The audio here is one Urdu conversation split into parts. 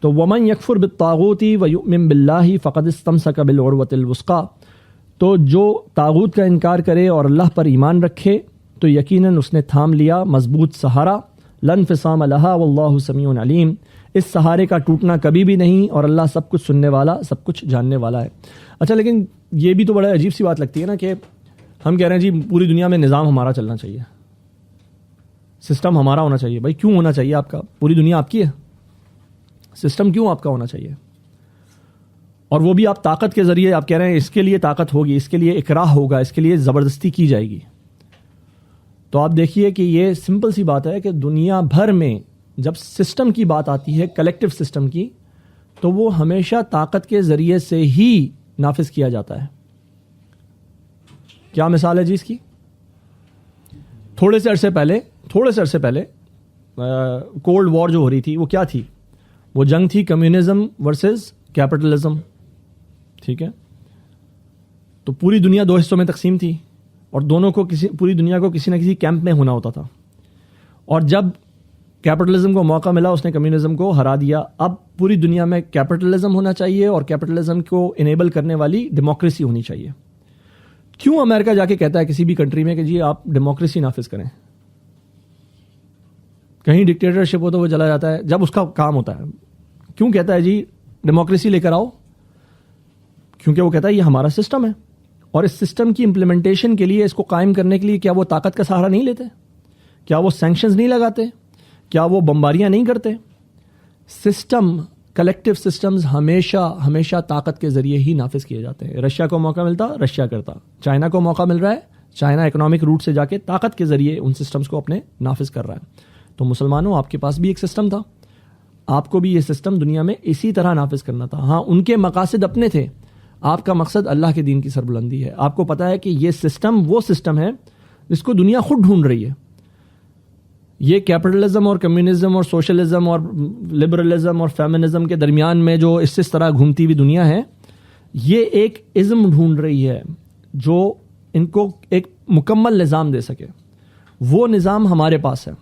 تو ومن یکفر بالطاغوت ویؤمن باللہ فقد استمسک بالعروۃ الوثقی، تو جو طاغوت کا انکار کرے اور اللہ پر ایمان رکھے تو یقیناً اس نے تھام لیا مضبوط سہارا، لا انفصام لہا واللہ سمیع علیم، اس سہارے کا ٹوٹنا کبھی بھی نہیں اور اللہ سب کچھ سننے والا، سب کچھ جاننے والا ہے۔ اچھا، لیکن یہ بھی تو بڑا عجیب سی بات لگتی ہے نا کہ ہم کہہ رہے ہیں جی پوری دنیا میں نظام ہمارا چلنا چاہیے، سسٹم ہمارا ہونا چاہیے۔ بھائی کیوں ہونا چاہیے آپ کا؟ پوری دنیا آپ کی ہے، سسٹم کیوں آپ کا ہونا چاہیے؟ اور وہ بھی آپ طاقت کے ذریعے آپ کہہ رہے ہیں اس کے لیے طاقت ہوگی، اس کے لیے اکراہ ہوگا، اس کے لیے زبردستی کی جائے گی۔ تو آپ دیکھیے کہ یہ سمپل سی بات ہے کہ دنیا بھر میں جب سسٹم کی بات آتی ہے، کلیکٹیو سسٹم کی، تو وہ ہمیشہ طاقت کے ذریعے سے ہی نافذ کیا جاتا ہے۔ کیا مثال ہے جی اس کی؟ تھوڑے سے عرصے پہلے کولڈ وار جو ہو رہی تھی وہ کیا تھی؟ وہ جنگ تھی کمیونزم ورسز کیپٹلزم، ٹھیک ہے؟ تو پوری دنیا دو حصوں میں تقسیم تھی اور دونوں کو پوری دنیا کو کسی نہ کسی کیمپ میں ہونا ہوتا تھا، اور جب کیپٹلزم کو موقع ملا اس نے کمیونزم کو ہرا دیا۔ اب پوری دنیا میں کیپٹلزم ہونا چاہیے اور کیپٹلزم کو انیبل کرنے والی ڈیموکریسی ہونی چاہیے۔ کیوں امریکہ جا کے کہتا ہے کسی بھی کنٹری میں کہ جی آپ ڈیموکریسی نافذ کریں؟ کہیں ڈکٹیٹرشپ ہو تو وہ چلا جاتا ہے جب اس کا کام ہوتا ہے۔ کیوں کہتا ہے جی ڈیموکریسی لے کر آؤ؟ کیونکہ وہ کہتا ہے یہ ہمارا سسٹم ہے، اور اس سسٹم کی امپلیمنٹیشن کے لیے، اس کو قائم کرنے کے لیے کیا وہ طاقت کا سہارا نہیں لیتے؟ کیا وہ سینکشنز نہیں لگاتے؟ کیا وہ بمباریاں نہیں کرتے؟ سسٹم، کلیکٹیو سسٹمز ہمیشہ طاقت کے ذریعے ہی نافذ کیے جاتے ہیں۔ رشیا کو موقع ملتا، رشیا کرتا، چائنا کو موقع مل رہا ہے، چائنا اکنامک روٹ سے جا کے طاقت کے ذریعے ان سسٹمز کو اپنے نافذ کر رہا ہے۔ تو مسلمانوں، آپ کے پاس بھی ایک سسٹم تھا، آپ کو بھی یہ سسٹم دنیا میں اسی طرح نافذ کرنا تھا۔ ہاں، ان کے مقاصد اپنے تھے، آپ کا مقصد اللہ کے دین کی سربلندی ہے۔ آپ کو پتا ہے کہ یہ سسٹم وہ سسٹم ہے جس کو دنیا خود ڈھونڈ رہی ہے۔ یہ کیپٹلزم اور کمیونزم اور سوشلزم اور لبرلزم اور فیمنزم کے درمیان میں جو اس طرح گھومتی ہوئی دنیا ہے، یہ ایک ازم ڈھونڈ رہی ہے جو ان کو ایک مکمل نظام دے سکے۔ وہ نظام ہمارے پاس ہے،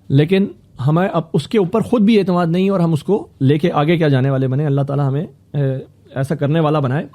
لیکن ہمیں اب اس کے اوپر خود بھی اعتماد نہیں اور ہم اس کو لے کے آگے کیا جانے والے بنے۔ اللہ تعالی ہمیں ایسا کرنے والا بنائے۔